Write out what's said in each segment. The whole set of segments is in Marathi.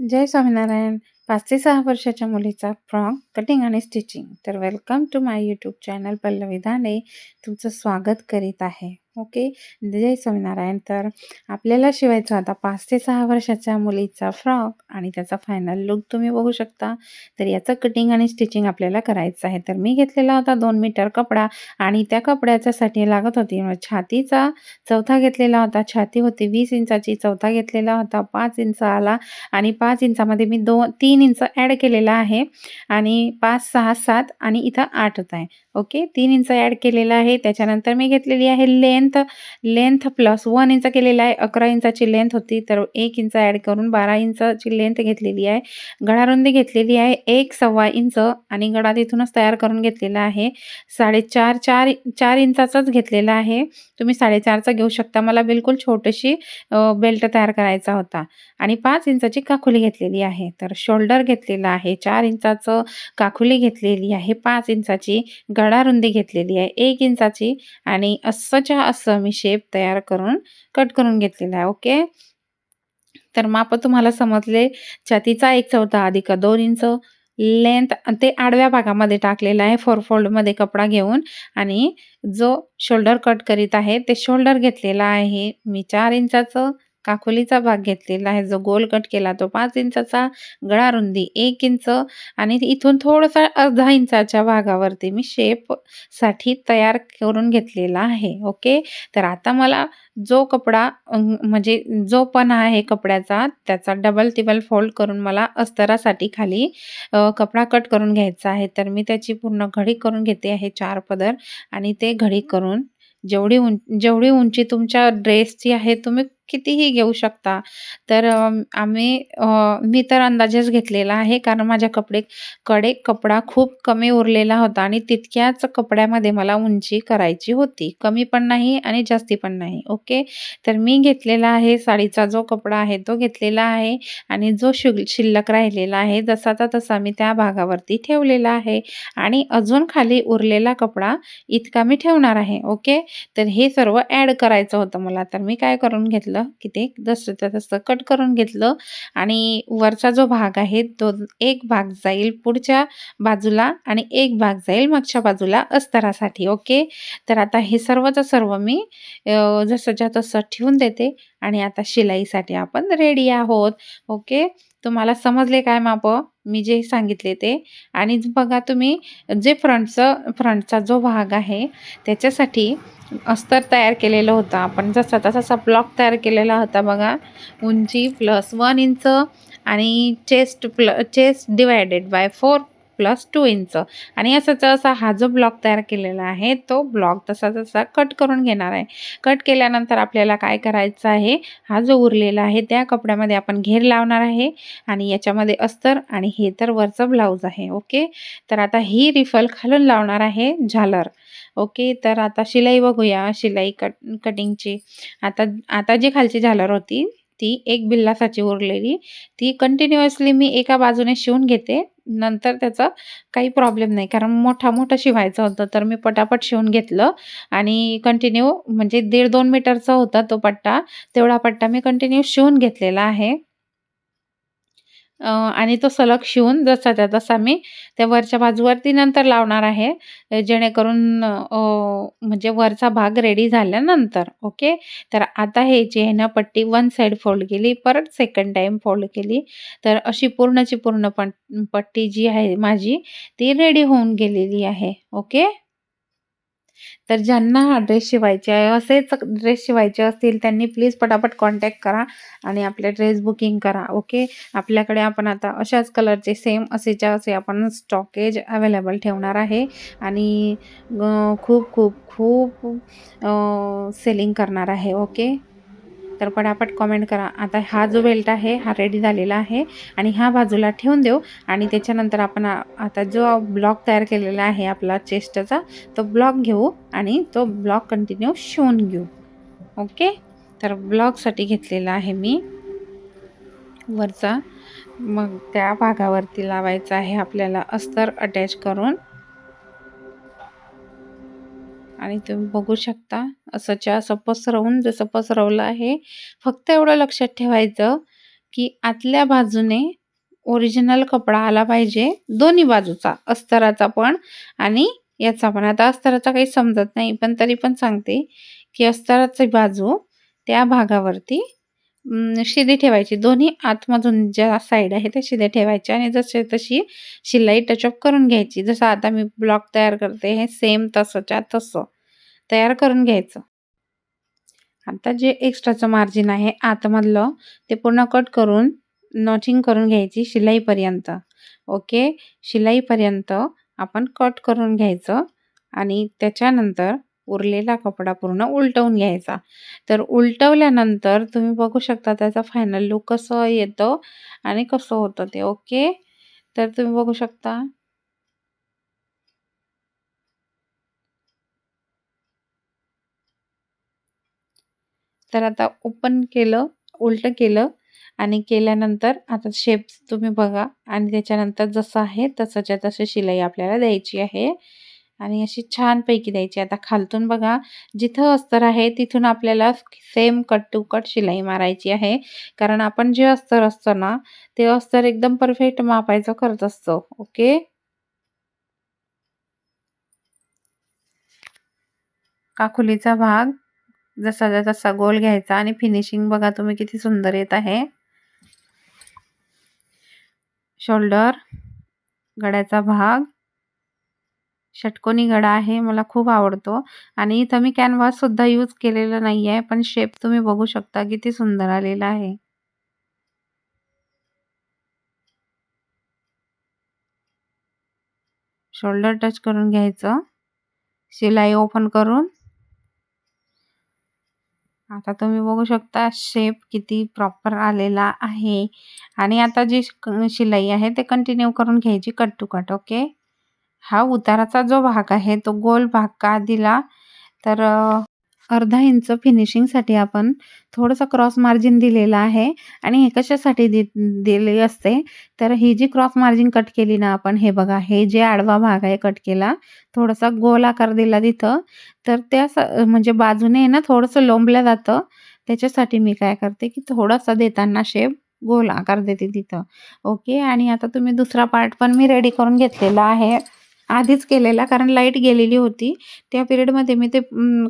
जय स्वामीनारायण. 5 ते 6 वर्षाच्या मुलीचा फ्रॉक कटिंग आणि स्टिचिंग. तर welcome to my YouTube channel Pallavi Dande. तुमचं स्वागत करीत आहे. ओके. जय स्वामीनारायण. तर आपल्याला शिवायचा होता 5 ते 6 वर्षाच्या मुलीचा फ्रॉक आणि त्याचा फायनल लुक तुम्ही बघू शकता. तर याचं कटिंग आणि स्टिचिंग आपल्याला करायचं आहे. तर मी घेतलेला होता 2 मीटर कपडा आणि त्या कपड्याच्यासाठी लागत होती छातीचा चौथा घेतलेला होता. छाती होती 20 इंचाची, चौथा घेतलेला होता 5 इंच आला आणि 5 इंचामध्ये मी 3 इंच ॲड केलेला आहे आणि 5, 6, 7 आणि इथं 8च आहे. ओके. 3 इंच ॲड केलेला आहे. त्याच्यानंतर मी घेतलेली आहे लेंथ प्लस 1 इंच केलेला आहे. 11 इंचाची लेंथ होती, तर 1 इंच ॲड करून 12 इंचाची लेंथ घेतलेली आहे. गळारुंदी घेतलेली आहे 1 इंच आणि गळा तिथूनच तयार करून घेतलेला आहे. 4 इंचाचाच घेतलेला आहे. तुम्ही 4.5चा घेऊ शकता. मला बिलकुल छोटीशी बेल्ट तयार करायचा होता आणि 5 इंचाची काखुली घेतलेली आहे. तर शोल्डर घेतलेला आहे 4 इंचाचं, काखुली घेतलेली आहे 5 इंचाची, गळारुंदी घेतलेली आहे 1 इंचाची आणि असंच्या असं मी शेप तयार करून कट करून घेतलेला आहे. ओके. तर माप तुम्हाला समजले. छातीचा 1/4 अधिक 2 इंच लेंथ ते आडव्या भागामध्ये टाकलेला आहे 4 फोल्डमध्ये कपडा घेऊन आणि जो शोल्डर कट करीत आहे ते शोल्डर घेतलेला आहे मी 4 इंचाचं. काखोलीचा भाग घेतलेला आहे जो गोल कट केला तो 5 इंचाचा, गळारुंदी 1 इंच आणि इथून थोडंसं अर्धा इंचाच्या भागावरती मी शेपसाठी तयार करून घेतलेला आहे. ओके. तर आता मला जो कपडा म्हणजे जो पण आहे कपड्याचा त्याचा डबल टिबल फोल्ड करून मला अस्तरासाठी खाली कपडा कट करून घ्यायचा आहे. तर मी त्याची पूर्ण घडी करून घेते आहे 4 पदर आणि ते घडी करून जेवढी उंची तुमच्या ड्रेसची आहे तुम्ही कितीही घेऊ शकता. तर मी तर अंदाजेच घेतलेला आहे कारण माझ्या कडे कपडा खूप कमी उरलेला होता आणि तितक्याच कपड्यामध्ये मला उंची करायची होती. कमी पण नाही आणि जास्ती पण नाही. ओके. तर मी घेतलेला आहे साडीचा जो कपडा आहे तो घेतलेला आहे आणि जो शिल्लक राहिलेला आहे जसाचा तसा मी त्या भागावरती ठेवलेला आहे आणि अजून खाली उरलेला कपडा इतका मी ठेवणार आहे. ओके. तर हे सर्व ॲड करायचं होतं मला. तर मी काय करून घेतलं की ते जसंच्या तसं कट करून घेतलं आणि वरचा जो भाग आहे तो एक भाग जाईल पुढच्या बाजूला आणि एक भाग जाईल मागच्या बाजूला अस्तरासाठी. ओके. तर आता हे सर्वचं सर्व मी जसंच्या तसं ठेवून देते आणि आता शिलाईसाठी आपण रेडी आहोत. ओके. तुम्हाला समजले काय माप मी जे सांगितले ते आणि बघा तुम्ही जे फ्रंटचा जो भाग आहे त्याच्यासाठी अस्तर तयार केलेलं होतं आपण जसा तसा ब्लॉक तयार केलेला होता बघा. उंची प्लस 1 इंच आणि chest divided by 4 plus 2 inch आणि असा हा जो ब्लॉक तयार केलेला आहे तो ब्लॉक तसा कट करून घेणार आहे. कट केल्यानंतर आपल्याला काय करायचं आहे, हा जो उरलेला आहे त्या कपड्यामध्ये आपण घेर लावणार आहे आणि याच्यामध्ये अस्तर आणि हे तर वरचं ब्लाऊज आहे. ओके. तर आता ही रिफल खालून लावणार आहे झालर. ओके. तर आता शिलाई बघूया. शिलाई कटिंगची. आता आता जी खालची झालर होती ती एक बिल्लासाची उरलेली ती कंटिन्युअसली मी एका बाजूने शिवून घेते. नंतर त्याचा काही प्रॉब्लेम नाही कारण मोठं शिवायचं होतं तर मी पटापट शिवून घेतलं आणि कंटिन्यू म्हणजे 1.5-2 मीटरचा होता तो पट्टा. तेवढा पट्टा मी कंटिन्यू शिवून घेतलेला आहे. आणि तो सलग शिवून जसाच्या तसा मी त्या वरच्या बाजूवरती नंतर लावणार आहे. जेणेकरून म्हणजे वरचा भाग रेडी झाल्यानंतर. ओके. तर आता हे जी आहे ना पट्टी वन साइड फोल्ड केली, परत सेकंड टाईम फोल्ड केली. तर अशी पूर्णची पूर्ण पट्टी जी आहे माझी ती रेडी होऊन गेलेली आहे. ओके. तर ज्यांना हा ड्रेस शिवायचे आहे असेच ड्रेस शिवायचे असतील त्यांनी प्लीज पटापट कॉन्टॅक्ट करा आणि आपले ड्रेस बुकिंग करा. ओके. आपल्याकडे आपण आता अशाच कलरचे सेम असेच्या असे आपण स्टॉकेज अवेलेबल ठेवणार आहे आणि खूप खूप खूप सेलिंग करणार आहे. ओके. तर पटापट कॉमेंट करा. आता हा जो बेल्ट आहे हा रेडी झालेला आहे आणि हा बाजूला ठेवून देऊ आणि त्याच्यानंतर आपण आता जो ब्लॉक तयार केलेला आहे आपला चेस्टचा तो ब्लॉक घेऊ आणि तो ब्लॉक कंटिन्यू शिवून घेऊ. ओके. तर ब्लॉकसाठी घेतलेला आहे मी वरचा. मग त्या भागावरती लावायचा आहे आपल्याला अस्तर अटॅच करून आणि तुम्ही बघू शकता असंच्या असं पसरवून जसं पसरवलं आहे. फक्त एवढं लक्षात ठेवायचं की आतल्या बाजूने ओरिजिनल कपडा आला पाहिजे, दोन्ही बाजूचा, अस्तराचा पण आणि याचा पण. आता अस्तराचा काही समजत नाही, पण तरी पण सांगते, की अस्तराची बाजू त्या भागावरती शिदी ठेवायची. दोन्ही आतमधून ज्या साईड आहे त्या शिद्या ठेवायच्या आणि जशी तशी शिलाई टचअप करून घ्यायची. जसं आता मी ब्लॉक तयार करते, हे सेम तसंच्या तसं तयार करून घ्यायचं. आता जे एक्स्ट्राचं मार्जिन आहे आतमधलं, ते पूर्ण कट करून नॉचिंग करून घ्यायची शिलाईपर्यंत. ओके, शिलाईपर्यंत आपण कट करून घ्यायचं आणि त्याच्यानंतर उरलेला कपडा पूर्ण उलटवून घ्यायचा. तर उलटवल्यानंतर तुम्ही बघू शकता त्याचा फायनल लूक कसं येतं आणि कसं होतं ते. ओके, तर तुम्ही बघू शकता. तर आता ओपन केलं, उलटं केलं आणि केल्यानंतर आता शेप तुम्ही बघा आणि त्याच्यानंतर जसं आहे तसंच्या तशी शिलाई आपल्याला द्यायची आहे आणि अशी छानपैकी द्यायची. आता खालतून बघा, जिथं अस्तर आहे तिथून आपल्याला सेम कट टू कट शिलाई मारायची आहे. कारण आपण जे अस्तर असतं ना, ते अस्तर एकदम परफेक्ट मापायचं करत असतो. ओके. काखुलीचा भाग जसाच्या तसा गोल घ्यायचा आणि फिनिशिंग बघा तुम्ही किती सुंदर येत आहे. शोल्डर, गळ्याचा भाग, षटकोनी गळा आहे, मला खूप आवडतो आणि इथं मी कॅनव्हास सुद्धा यूज केलेला नाहीये, पण शेप तुम्ही बघू शकता किती सुंदर आलेला आहे. शोल्डर टच करून घ्यायचं, शिलाई ओपन करून. आता तुम्ही बघू शकता शेप किती प्रॉपर आलेला आहे आणि आता जी शिलाई आहे ते कंटिन्यू करून घ्यायची कट टू कट. ओके, हा उताराचा जो भाग आहे तो गोल भाग का दिला, तर अर्धा इंच फिनिशिंगसाठी आपण थोडंसं क्रॉस मार्जिन दिलेलं आहे आणि हे कशासाठी दिले असते, तर ही जी क्रॉस मार्जिन कट केली ना आपण, हे बघा, हे जे आडवा भाग आहे कट केला, थोडासा गोल आकार दिला तिथं, तर त्या म्हणजे बाजूने ना थोडंसं लोंबलं जातं. त्याच्यासाठी मी काय करते, की थोडासा देताना शेप गोल आकार देते तिथं. ओके, आणि आता तुम्ही दुसरा पार्ट पण मी रेडी करून घेतलेला आहे. आधीच केलेला, कारण लाईट गेलेली होती. त्या पिरियडमध्ये मी ते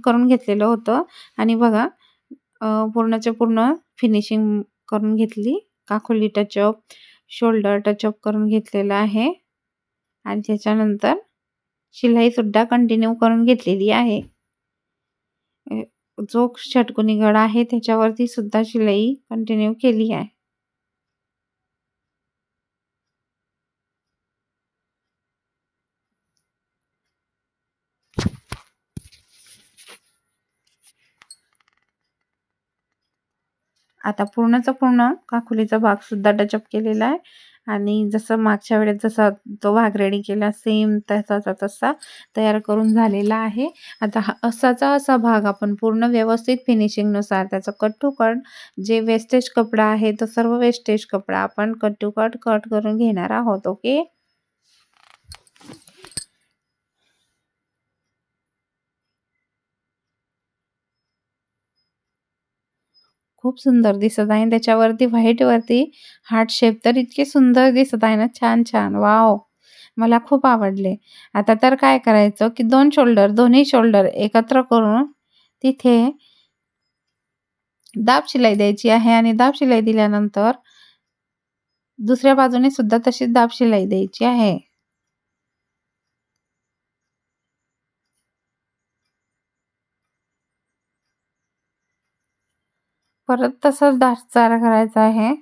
करून घेतलेलं होतं आणि बघा पूर्णच्या पूर्ण फिनिशिंग करून घेतली. काखोली टचअप, शोल्डर टचअप करून घेतलेलं आहे आणि त्याच्यानंतर शिलाईसुद्धा कंटिन्यू करून घेतलेली आहे. जो षटकोनी गळा आहे त्याच्यावरती सुद्धा शिलाई कंटिन्यू केली आहे. आता पूर्णचा पूर्ण काखुलीचा भाग सुद्धा टचअप केलेला आहे आणि जसं मागच्या वेळेस जसा तो भाग रेडी केला सेम तसाचा तसा तयार करून झालेला आहे. आता हा असा भाग आपण पूर्ण व्यवस्थित फिनिशिंगनुसार त्याचं कट टू कट जे वेस्टेज कपडा आहे तो सर्व वेस्टेज कपडा आपण कट टू कट करून घेणार आहोत. ओके, खूप सुंदर दिसत आहे. त्याच्यावरती व्हाईटवरती हार्ट शेप तर इतके सुंदर दिसत आहे ना, छान छान, वॉव! मला खूप आवडले. आता तर काय करायचं, की दोन्ही शोल्डर एकत्र करून तिथे दाब शिलाई द्यायची आहे आणि दाब शिलाई दिल्यानंतर दुसऱ्या बाजूने सुद्धा तशीच दाब शिलाई द्यायची आहे. परत तसंच दाब करायचा आहे.